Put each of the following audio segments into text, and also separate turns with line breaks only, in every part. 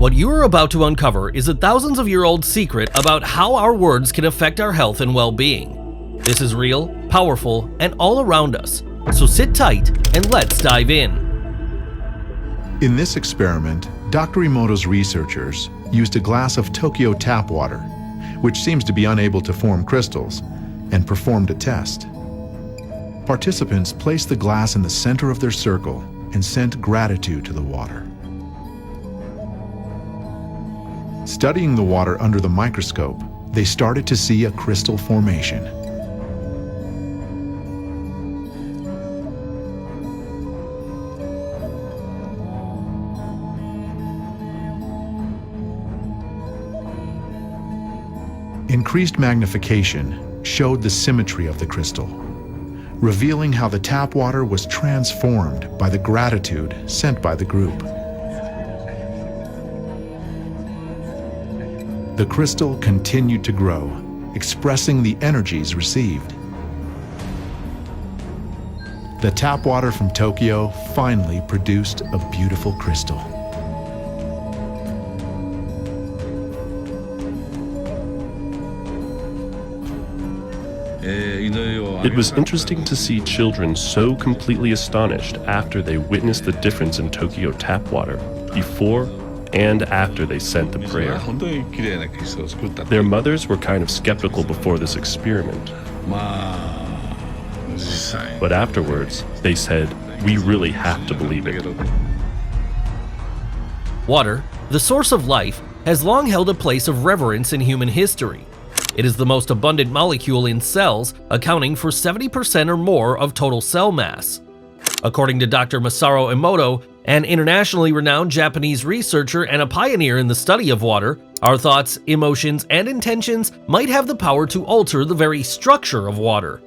What you are about to uncover is a thousands-of-year-old secret about how our words can affect our health and well-being. This is real, powerful, and all around us. So sit tight and let's dive in.
In this experiment, Dr. Emoto's researchers used a glass of Tokyo tap water, which seems to be unable to form crystals, and performed a test. Participants placed the glass in the center of their circle and sent gratitude to the water. Studying the water under the microscope, they started to see a crystal formation. Increased magnification showed the symmetry of the crystal, revealing how the tap water was transformed by the gratitude sent by the group. The crystal continued to grow, expressing the energies received. The tap water from Tokyo finally produced a beautiful crystal.
It was interesting to see children so completely astonished after they witnessed the difference in Tokyo tap water, before and after they sent the prayer. Their mothers were kind of skeptical before this experiment. But afterwards, they said, "We really have to believe it."
Water, the source of life, has long held a place of reverence in human history. It is the most abundant molecule in cells, accounting for 70% or more of total cell mass. According to Dr. Masaru Emoto, an internationally renowned Japanese researcher and a pioneer in the study of water, our thoughts, emotions, and intentions might have the power to alter the very structure of water.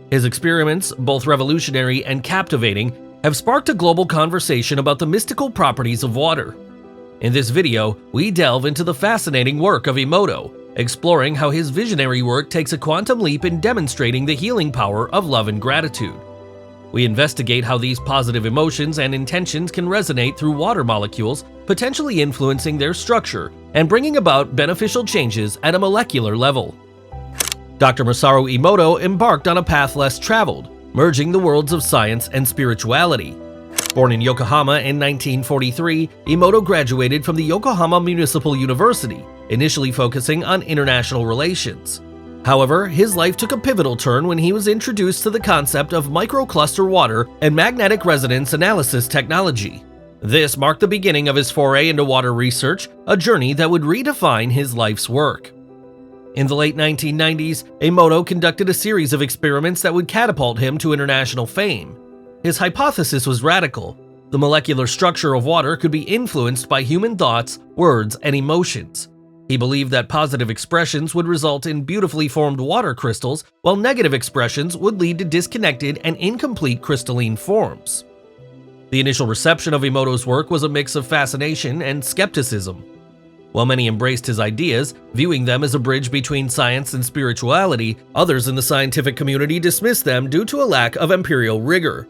His experiments, both revolutionary and captivating, have sparked a global conversation about the mystical properties of water. In this video, we delve into the fascinating work of Emoto, exploring how his visionary work takes a quantum leap in demonstrating the healing power of love and gratitude. We investigate how these positive emotions and intentions can resonate through water molecules, potentially influencing their structure and bringing about beneficial changes at a molecular level. Dr. Masaru Emoto embarked on a path less traveled, merging the worlds of science and spirituality. Born in Yokohama in 1943, Emoto graduated from the Yokohama Municipal University, initially focusing on international relations. However, his life took a pivotal turn when he was introduced to the concept of microcluster water and magnetic resonance analysis technology. This marked the beginning of his foray into water research, a journey that would redefine his life's work. In the late 1990s, Emoto conducted a series of experiments that would catapult him to international fame. His hypothesis was radical. The molecular structure of water could be influenced by human thoughts, words, and emotions. He believed that positive expressions would result in beautifully formed water crystals, while negative expressions would lead to disconnected and incomplete crystalline forms. The initial reception of Emoto's work was a mix of fascination and skepticism. While many embraced his ideas, viewing them as a bridge between science and spirituality, others in the scientific community dismissed them due to a lack of empirical rigor.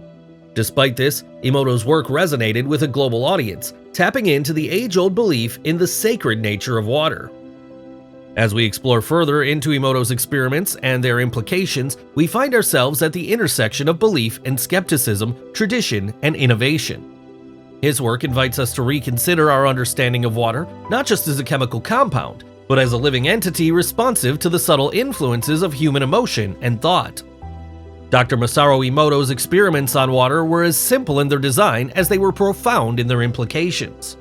Despite this, Emoto's work resonated with a global audience, tapping into the age-old belief in the sacred nature of water. As we explore further into Emoto's experiments and their implications, we find ourselves at the intersection of belief and skepticism, tradition and innovation. His work invites us to reconsider our understanding of water, not just as a chemical compound, but as a living entity responsive to the subtle influences of human emotion and thought. Dr. Masaru Emoto's experiments on water were as simple in their design as they were profound in their implications.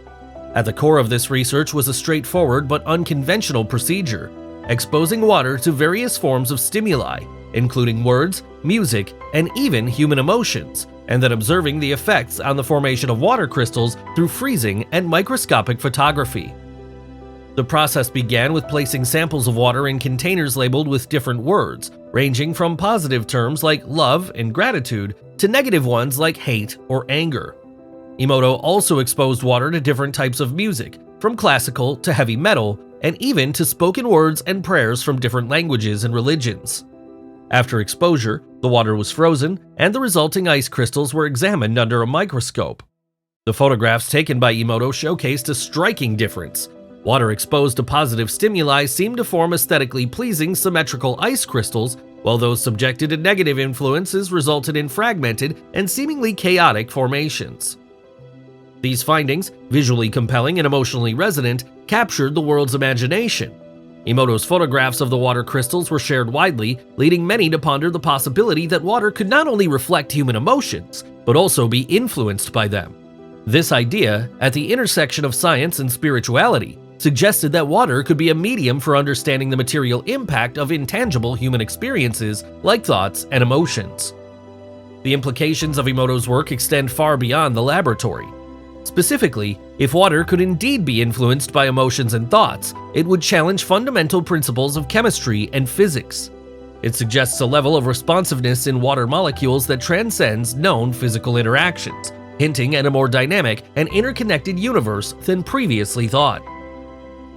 At the core of this research was a straightforward but unconventional procedure, exposing water to various forms of stimuli, including words, music, and even human emotions, and then observing the effects on the formation of water crystals through freezing and microscopic photography. The process began with placing samples of water in containers labeled with different words, ranging from positive terms like love and gratitude to negative ones like hate or anger. Emoto also exposed water to different types of music, from classical to heavy metal, and even to spoken words and prayers from different languages and religions. After exposure, the water was frozen, and the resulting ice crystals were examined under a microscope. The photographs taken by Emoto showcased a striking difference. Water exposed to positive stimuli seemed to form aesthetically pleasing symmetrical ice crystals, while those subjected to negative influences resulted in fragmented and seemingly chaotic formations. These findings, visually compelling and emotionally resonant, captured the world's imagination. Emoto's photographs of the water crystals were shared widely, leading many to ponder the possibility that water could not only reflect human emotions, but also be influenced by them. This idea, at the intersection of science and spirituality, suggested that water could be a medium for understanding the material impact of intangible human experiences like thoughts and emotions. The implications of Emoto's work extend far beyond the laboratory. Specifically, if water could indeed be influenced by emotions and thoughts, it would challenge fundamental principles of chemistry and physics. It suggests a level of responsiveness in water molecules that transcends known physical interactions, hinting at a more dynamic and interconnected universe than previously thought.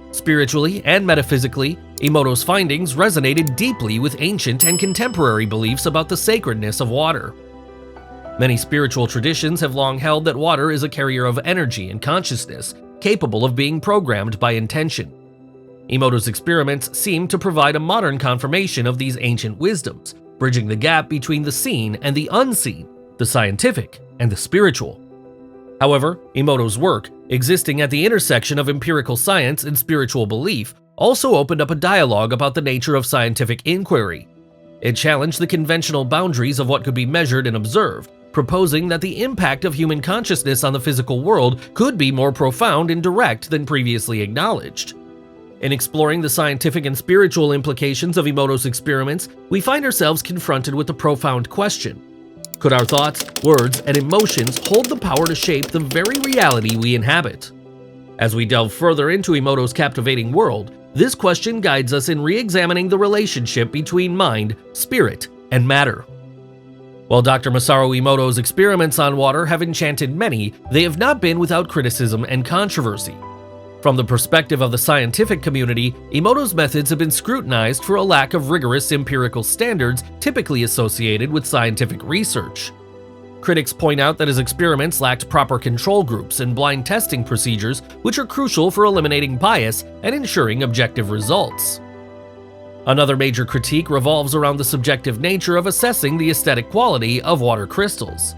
Spiritually and metaphysically, Emoto's findings resonated deeply with ancient and contemporary beliefs about the sacredness of water. Many spiritual traditions have long held that water is a carrier of energy and consciousness, capable of being programmed by intention. Emoto's experiments seem to provide a modern confirmation of these ancient wisdoms, bridging the gap between the seen and the unseen, the scientific and the spiritual. However, Emoto's work, existing at the intersection of empirical science and spiritual belief, also opened up a dialogue about the nature of scientific inquiry. It challenged the conventional boundaries of what could be measured and observed, proposing that the impact of human consciousness on the physical world could be more profound and direct than previously acknowledged. In exploring the scientific and spiritual implications of Emoto's experiments, we find ourselves confronted with the profound question: could our thoughts, words, and emotions hold the power to shape the very reality we inhabit? As we delve further into Emoto's captivating world, this question guides us in re-examining the relationship between mind, spirit, and matter. While Dr. Masaru Emoto's experiments on water have enchanted many, they have not been without criticism and controversy. From the perspective of the scientific community, Emoto's methods have been scrutinized for a lack of rigorous empirical standards typically associated with scientific research. Critics point out that his experiments lacked proper control groups and blind testing procedures, which are crucial for eliminating bias and ensuring objective results. Another major critique revolves around the subjective nature of assessing the aesthetic quality of water crystals.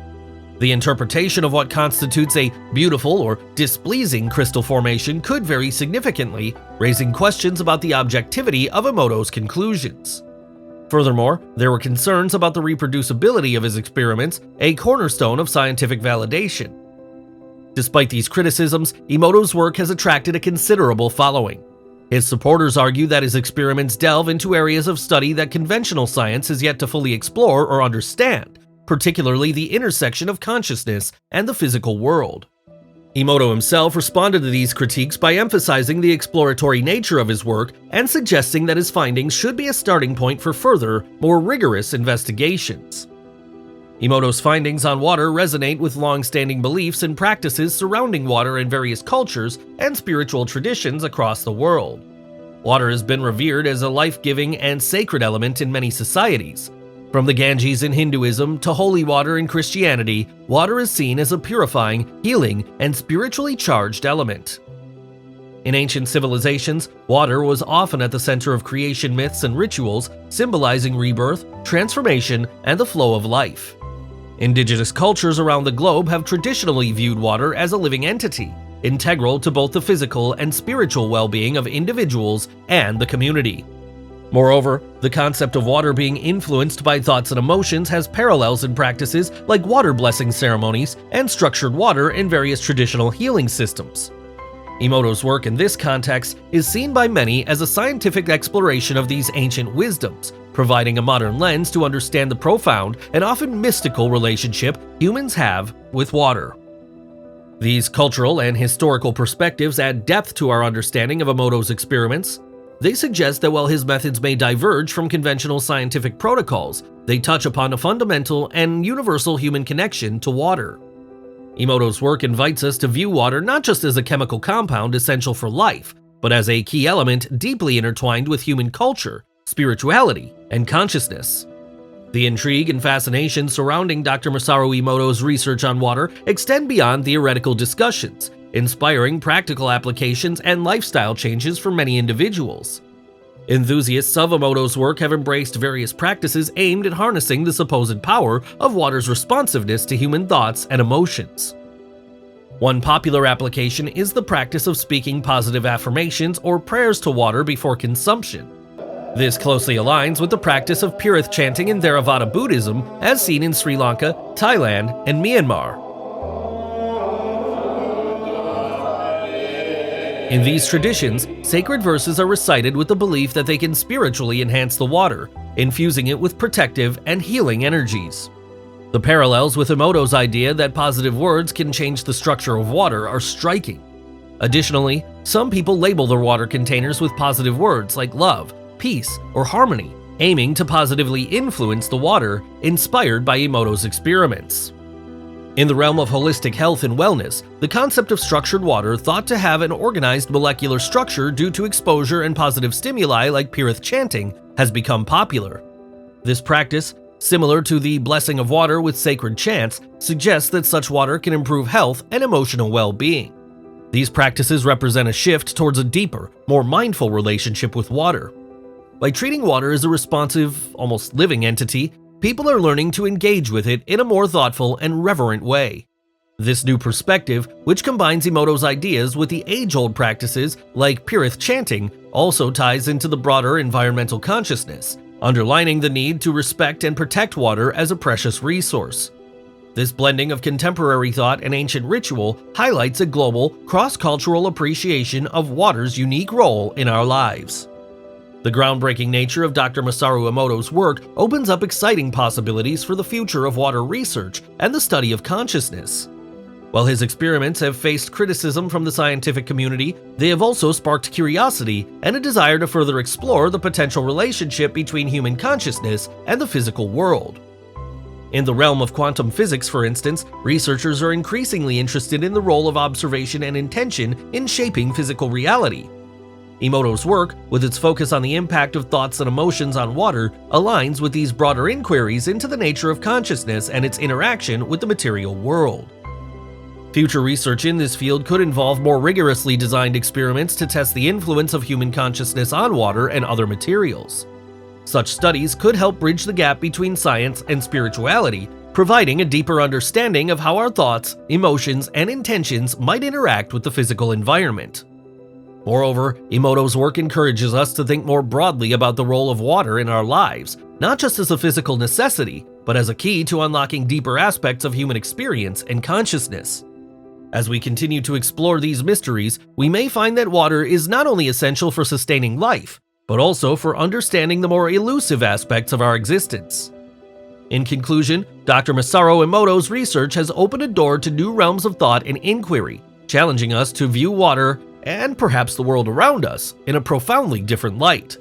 The interpretation of what constitutes a beautiful or displeasing crystal formation could vary significantly, raising questions about the objectivity of Emoto's conclusions. Furthermore, there were concerns about the reproducibility of his experiments, a cornerstone of scientific validation. Despite these criticisms, Emoto's work has attracted a considerable following. His supporters argue that his experiments delve into areas of study that conventional science has yet to fully explore or understand, particularly the intersection of consciousness and the physical world. Emoto himself responded to these critiques by emphasizing the exploratory nature of his work and suggesting that his findings should be a starting point for further, more rigorous investigations. Emoto's findings on water resonate with long-standing beliefs and practices surrounding water in various cultures and spiritual traditions across the world. Water has been revered as a life-giving and sacred element in many societies. From the Ganges in Hinduism to holy water in Christianity, water is seen as a purifying, healing, and spiritually charged element. In ancient civilizations, water was often at the center of creation myths and rituals, symbolizing rebirth, transformation, and the flow of life. Indigenous cultures around the globe have traditionally viewed water as a living entity, integral to both the physical and spiritual well-being of individuals and the community. Moreover, the concept of water being influenced by thoughts and emotions has parallels in practices like water blessing ceremonies and structured water in various traditional healing systems. Emoto's work in this context is seen by many as a scientific exploration of these ancient wisdoms, providing a modern lens to understand the profound and often mystical relationship humans have with water. These cultural and historical perspectives add depth to our understanding of Emoto's experiments. They suggest that while his methods may diverge from conventional scientific protocols, they touch upon a fundamental and universal human connection to water. Emoto's work invites us to view water not just as a chemical compound essential for life, but as a key element deeply intertwined with human culture, spirituality, and consciousness. The intrigue and fascination surrounding Dr. Masaru Emoto's research on water extend beyond theoretical discussions, inspiring practical applications and lifestyle changes for many individuals. Enthusiasts of Emoto's work have embraced various practices aimed at harnessing the supposed power of water's responsiveness to human thoughts and emotions. One popular application is the practice of speaking positive affirmations or prayers to water before consumption. This closely aligns with the practice of Pirith chanting in Theravada Buddhism as seen in Sri Lanka, Thailand, and Myanmar. In these traditions, sacred verses are recited with the belief that they can spiritually enhance the water, infusing it with protective and healing energies. The parallels with Emoto's idea that positive words can change the structure of water are striking. Additionally, some people label their water containers with positive words like love, peace, or harmony, aiming to positively influence the water, inspired by Emoto's experiments. In the realm of holistic health and wellness, the concept of structured water thought to have an organized molecular structure due to exposure and positive stimuli like Pirith chanting has become popular. This practice, similar to the blessing of water with sacred chants, suggests that such water can improve health and emotional well-being. These practices represent a shift towards a deeper, more mindful relationship with water. By treating water as a responsive, almost living entity, people are learning to engage with it in a more thoughtful and reverent way. This new perspective, which combines Emoto's ideas with the age-old practices like Pirith chanting, also ties into the broader environmental consciousness, underlining the need to respect and protect water as a precious resource. This blending of contemporary thought and ancient ritual highlights a global, cross-cultural appreciation of water's unique role in our lives. The groundbreaking nature of Dr. Masaru Emoto's work opens up exciting possibilities for the future of water research and the study of consciousness. While his experiments have faced criticism from the scientific community, they have also sparked curiosity and a desire to further explore the potential relationship between human consciousness and the physical world. In the realm of quantum physics, for instance, researchers are increasingly interested in the role of observation and intention in shaping physical reality. Emoto's work, with its focus on the impact of thoughts and emotions on water, aligns with these broader inquiries into the nature of consciousness and its interaction with the material world. Future research in this field could involve more rigorously designed experiments to test the influence of human consciousness on water and other materials. Such studies could help bridge the gap between science and spirituality, providing a deeper understanding of how our thoughts, emotions, and intentions might interact with the physical environment. Moreover, Emoto's work encourages us to think more broadly about the role of water in our lives, not just as a physical necessity, but as a key to unlocking deeper aspects of human experience and consciousness. As we continue to explore these mysteries, we may find that water is not only essential for sustaining life, but also for understanding the more elusive aspects of our existence. In conclusion, Dr. Masaru Emoto's research has opened a door to new realms of thought and inquiry, challenging us to view water, and perhaps the world around us, in a profoundly different light.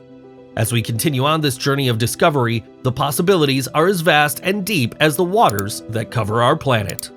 As we continue on this journey of discovery, the possibilities are as vast and deep as the waters that cover our planet.